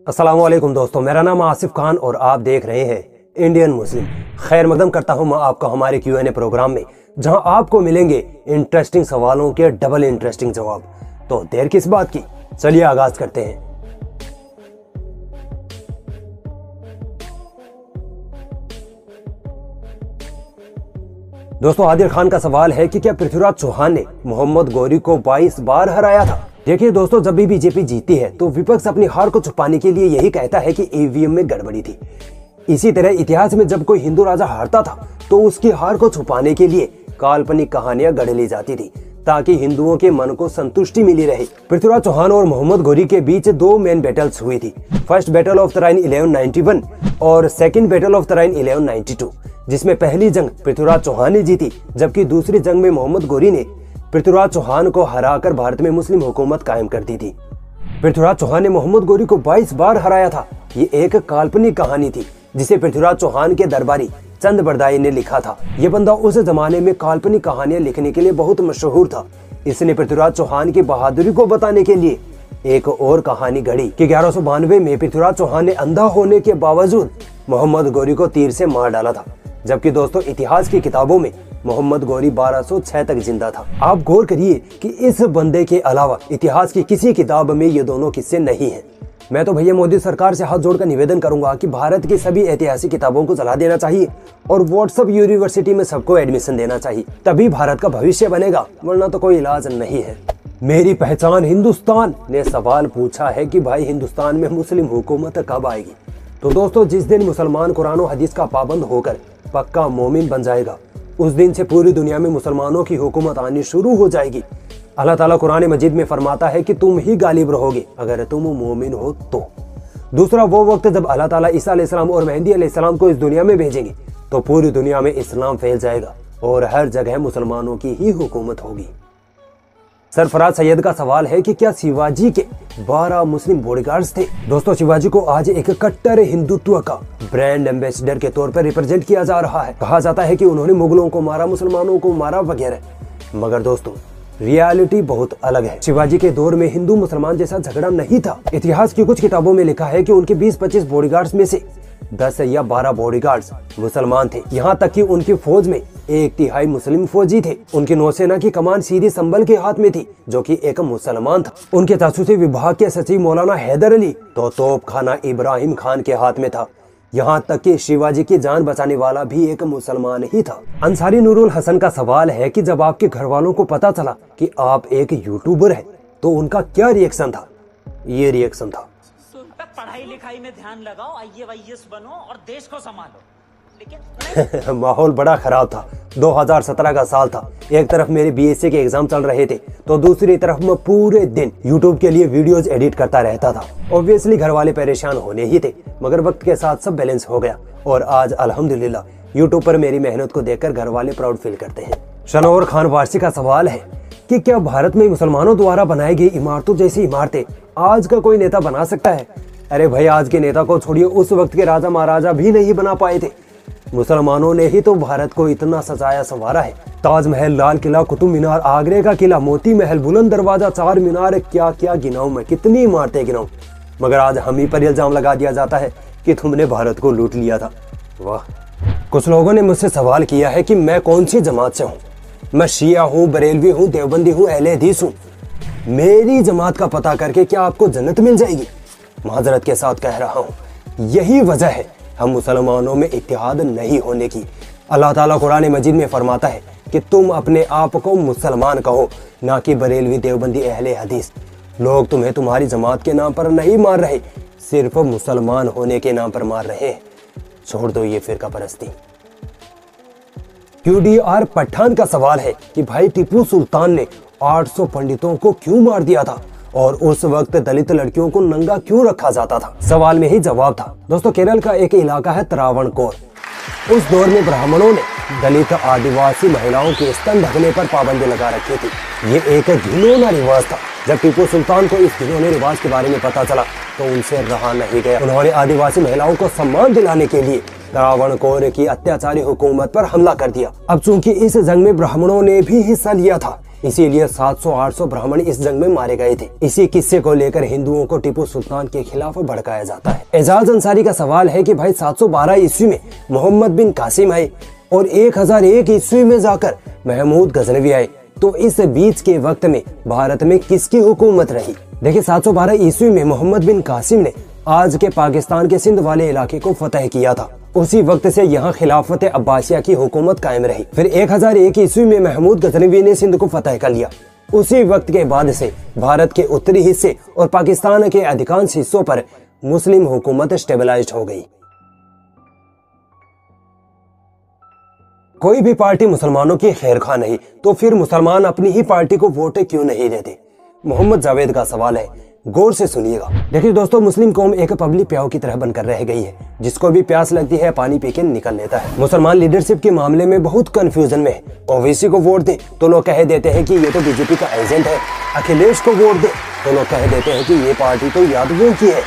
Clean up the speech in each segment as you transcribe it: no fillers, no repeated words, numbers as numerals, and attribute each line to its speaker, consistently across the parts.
Speaker 1: अस्सलामुअलैकुम दोस्तों, मेरा नाम आसिफ खान और आप देख रहे हैं इंडियन मुस्लिम। खैर मकदम करता हूं मैं आपको हमारे Q&A प्रोग्राम में, जहां आपको मिलेंगे इंटरेस्टिंग सवालों के डबल इंटरेस्टिंग जवाब। तो देर किस बात की, चलिए आगाज करते हैं। दोस्तों, आदिल खान का सवाल है कि क्या पृथ्वीराज चौहान ने मोहम्मद गौरी को 22 बार हराया था? देखिए दोस्तों, जब भी बीजेपी जीती है तो विपक्ष अपनी हार को छुपाने के लिए यही कहता है कि ईवीएम में गड़बड़ी थी। इसी तरह इतिहास में जब कोई हिंदू राजा हारता था तो उसकी हार को छुपाने के लिए काल्पनिक कहानियां गढ़ ली जाती थी ताकि हिंदुओं के मन को संतुष्टि मिली रहे। पृथ्वीराज चौहान और मोहम्मद गौरी के बीच दो मेन बैटल्स हुई थी। फर्स्ट बैटल ऑफ तराइन 1191 और सेकंड बैटल ऑफ तराइन 1192, जिसमें पहली जंग पृथ्वीराज चौहान ने जीती, जबकि दूसरी जंग में मोहम्मद गौरी ने पृथ्वीराज चौहान को हराकर भारत में मुस्लिम हुकूमत कायम कर दी थी। पृथ्वीराज चौहान ने मोहम्मद गौरी को 22 बार हराया था। ये एक काल्पनिक कहानी थी जिसे पृथ्वीराज चौहान के दरबारी चंद बरदाई ने लिखा था। ये बंदा उस जमाने में काल्पनिक कहानियां लिखने के लिए बहुत मशहूर था। इसने पृथ्वीराज चौहान की बहादुरी को बताने के लिए एक और कहानी गढ़ी कि 1192 में पृथ्वीराज चौहान ने अंधा होने के बावजूद मोहम्मद गौरी को तीर से मार डाला था। जबकि दोस्तों, इतिहास की किताबों में मोहम्मद गौरी 1206 तक जिंदा था। आप गौर करिए कि इस बंदे के अलावा इतिहास की किसी किताब में ये दोनों किस्से नहीं हैं। मैं तो भैया मोदी सरकार से हाथ जोड़कर निवेदन करूंगा कि भारत की सभी ऐतिहासिक किताबों को जला देना चाहिए और व्हाट्सएप यूनिवर्सिटी में सबको एडमिशन देना चाहिए, तभी भारत का भविष्य बनेगा, वरना तो कोई इलाज नहीं है। मेरी पहचान हिंदुस्तान ने सवाल पूछा है कि भाई हिंदुस्तान में मुस्लिम हुकूमत कब आएगी? तो दोस्तों, जिस दिन मुसलमान कुरान और हदीस का पाबंद होकर पक्का मोमिन बन जाएगा, उस दिन से पूरी दुनिया में मुसलमानों की हुकूमत आनी शुरू हो जाएगी। अल्लाह ताला कुरान मजीद में फरमाता है कि तुम ही गालिब रहोगे अगर तुम मोमिन हो तो। दूसरा वो वक्त जब अल्लाह ताला ईसा अलैहिस्सलाम और मेहदी अलैहिस्सलाम को इस दुनिया में भेजेंगे तो पूरी दुनिया में इस्लाम फैल जाएगा और हर जगह मुसलमानों की ही हुकूमत होगी। सरफराज सैयद का सवाल है कि क्या शिवाजी के 12 मुस्लिम बॉडीगार्ड्स थे? दोस्तों, शिवाजी को आज एक कट्टर हिंदुत्व का ब्रांड एम्बेसडर के तौर पर रिप्रेजेंट किया जा रहा है। कहा जाता है कि उन्होंने मुगलों को मारा, मुसलमानों को मारा वगैरह, मगर दोस्तों रियलिटी बहुत अलग है। शिवाजी के दौर में हिंदू मुसलमान जैसा झगड़ा नहीं था। इतिहास की कुछ किताबों में लिखा है कि उनके 20-25 बॉडीगार्ड्स में से 10 या 12 बॉडीगार्ड्स मुसलमान थे। यहाँ तक कि उनकी फौज में 1/3 मुस्लिम फौजी थे। उनकी नौसेना की कमान सीधी संभल के हाथ में थी, जो कि एक मुसलमान था। उनके जासूसी विभाग के सचिव मौलाना हैदर अली तो तोप खाना इब्राहिम खान के हाथ में था। यहाँ तक कि शिवाजी की जान बचाने वाला भी एक मुसलमान ही था। अंसारी नूरुल हसन का सवाल है कि जब आपके घर वालों को पता चला कि आप एक यूट्यूबर हैं, तो उनका क्या रिएक्शन था? ये रिएक्शन था,
Speaker 2: पढ़ाई लिखाई में ध्यान लगाओ, IAS बनो और देश को संभालो। लेकिन
Speaker 1: माहौल बड़ा खराब था। 2017 का साल था। एक तरफ मेरे BSc के एग्जाम चल रहे थे तो दूसरी तरफ मैं पूरे दिन YouTube के लिए वीडियोस एडिट करता रहता था। ऑब्वियसली घर वाले परेशान होने ही थे, मगर वक्त के साथ सब बैलेंस हो गया और आज अल्हम्दुलिल्लाह YouTube पर मेरी मेहनत को देखकर घर वाले प्राउड फील करते हैं। शनौर खान वारसी का सवाल है कि क्या भारत में मुसलमानों द्वारा बनाई गई इमारतों जैसी इमारतें आज का कोई नेता बना सकता है? अरे भाई, आज के नेता को छोड़िए, उस वक्त के राजा महाराजा भी नहीं बना पाए थे। मुसलमानों ने ही तो भारत को इतना सजाया संवारा है। ताजमहल, लाल किला, कुतुब मीनार, आगरे का किला, मोती महल, बुलंद दरवाजा, 4 मीनार, क्या क्या गिनाऊं मैं, कितनी इमारतें गिनाऊं, मगर आज हम ही पर इल्जाम लगा दिया जाता है कि तुमने भारत को लूट लिया था। वाह। कुछ लोगों ने मुझसे सवाल किया है कि मैं कौन सी जमात से हूँ। मैं शिया हूँ, बरेलवी हूँ, देवबंदी हूँ, अहले हदीस हूँ। मेरी जमात का पता करके क्या आपको जन्नत मिल जाएगी? माजरत के साथ कह रहा हूँ, यही वजह है हम मुसलमानों में इत्तेहाद नहीं होने की। अल्लाह ताला कुरान मजीद में फरमाता है कि तुम अपने आप को मुसलमान कहो, ना कि बरेलवी, देवबंदी, अहले हदीस। लोग तुम्हें तुम्हारी जमात के नाम पर नहीं मार रहे, सिर्फ मुसलमान होने के नाम पर मार रहे हैं। छोड़ दो ये फिरका परस्ती। QDR पठान का सवाल है कि भाई टीपू सुल्तान ने 800 पंडितों को क्यों मार दिया था और उस वक्त दलित लड़कियों को नंगा क्यों रखा जाता था? सवाल में ही जवाब था। दोस्तों, केरल का एक इलाका है त्रावणकोर। उस दौर में ब्राह्मणों ने दलित आदिवासी महिलाओं के स्तन ढकने पर पाबंदी लगा रखी थी। ये एक घिनौना रिवाज था। जब टीपू सुल्तान को इस घिनौने रिवाज के बारे में पता चला तो उनसे रहा नहीं गया। उन्होंने आदिवासी महिलाओं को सम्मान दिलाने के लिए त्रावणकोर की अत्याचारी हुकूमत पर हमला कर दिया। अब चूंकि इस जंग में ब्राह्मणों ने भी हिस्सा लिया था, इसीलिए 700-800 ब्राह्मण इस जंग में मारे गए थे। इसी किस्से को लेकर हिंदुओं को टीपू सुल्तान के खिलाफ भड़काया जाता है। एजाज अंसारी का सवाल है कि भाई 712 ईस्वी में मोहम्मद बिन कासिम आए और 1001 ईस्वी में जाकर महमूद गजनवी आए, तो इस बीच के वक्त में भारत में किसकी हुकूमत रही? देखिए 712 ईस्वी में मोहम्मद बिन कासिम ने आज के पाकिस्तान के सिंध वाले इलाके को फतह किया था। उसी वक्त से यहाँ खिलाफत अब्बासिया की हुकूमत कायम रही। फिर 1001 ईस्वी में महमूद गजनवी ने सिंध को फतह कर लिया। उसी वक्त के बाद से भारत के उत्तरी हिस्से और पाकिस्तान के अधिकांश हिस्सों पर मुस्लिम हुकूमत स्टेबलाइज्ड हो गई। कोई भी पार्टी मुसलमानों की खैरखा नहीं, तो फिर मुसलमान अपनी ही पार्टी को वोट क्यों नहीं देते? मोहम्मद जावेद का सवाल है, गौर से सुनिएगा। देखिए दोस्तों, मुस्लिम कौम एक पब्लिक प्याऊ की तरह बनकर रह गई है। जिसको भी प्यास लगती है पानी पी के निकल लेता है। मुसलमान लीडरशिप के मामले में बहुत कंफ्यूजन में है। ओवैसी को वोट दे तो लोग कह देते हैं कि ये तो बीजेपी का एजेंट है। अखिलेश को वोट दे तो लोग कह देते हैं कि ये पार्टी तो यादवों की है।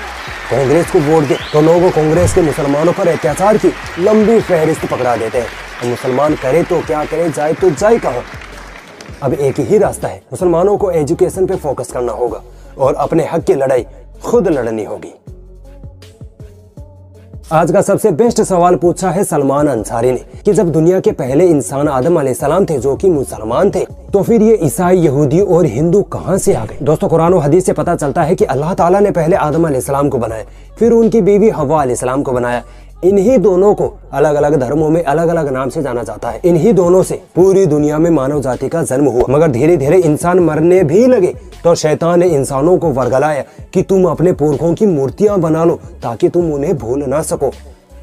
Speaker 1: कांग्रेस को वोट दे तो लोग कांग्रेस के मुसलमानों पर अत्याचार की लंबी फहरिस्त पकड़ा देते हैं। मुसलमान करे तो क्या करे, जाए तो जाए कहाँ? अब एक ही रास्ता है, मुसलमानों को एजुकेशन पे फोकस करना होगा और अपने हक की लड़ाई खुद लड़नी होगी। आज का सबसे बेस्ट सवाल पूछा है सलमान अंसारी ने कि जब दुनिया के पहले इंसान आदम अलैहिस्सलाम थे जो कि मुसलमान थे, तो फिर ये ईसाई, यहूदी और हिंदू कहां से आ गए? दोस्तों, कुरान और हदीस से पता चलता है कि अल्लाह ताला ने पहले आदम अलैहिस्सलाम को बनाया, फिर उनकी बीवी हव्वा अलैहिस्सलाम को बनाया। इन्हीं दोनों को अलग अलग धर्मों में अलग अलग नाम से जाना जाता है। इन्हीं दोनों से पूरी दुनिया में मानव जाति का जन्म हुआ। मगर धीरे धीरे इंसान मरने भी लगे तो शैतान ने इंसानों को वर्गलाया कि तुम अपने पुरखों की मूर्तियां बना लो ताकि तुम उन्हें भूल ना सको।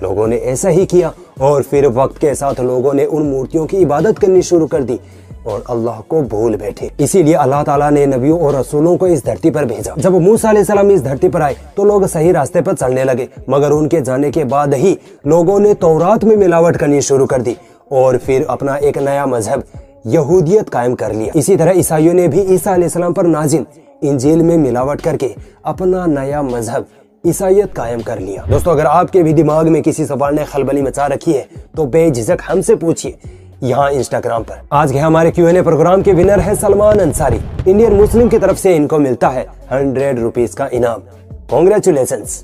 Speaker 1: लोगों ने ऐसा ही किया और फिर वक्त के साथ लोगों ने उन मूर्तियों की इबादत करनी शुरू कर दी और अल्लाह को भूल बैठे। इसीलिए अल्लाह ताला ने नबियों और रसूलों को इस धरती पर भेजा। जब मूसा अलैहिस्सलाम इस धरती पर आए तो लोग सही रास्ते पर चलने लगे, मगर उनके जाने के बाद ही लोगों ने तौरात में मिलावट करनी शुरू कर दी और फिर अपना एक नया मजहब यहूदियत कायम कर लिया। इसी तरह ईसाइयों ने भी ईसा अलैहिस्सलाम पर नाजिल इंजील में मिलावट करके अपना नया मजहब ईसाइयत कायम कर लिया। दोस्तों, अगर आपके भी दिमाग में किसी सवाल ने खलबली मचा रखी है तो बेझिझक हमसे पूछिए यहाँ इंस्टाग्राम पर। आज के हमारे Q&A प्रोग्राम के विनर है सलमान अंसारी। इंडियन मुस्लिम की तरफ से इनको मिलता है 100 रुपीज का इनाम। कॉन्ग्रेचुलेशंस।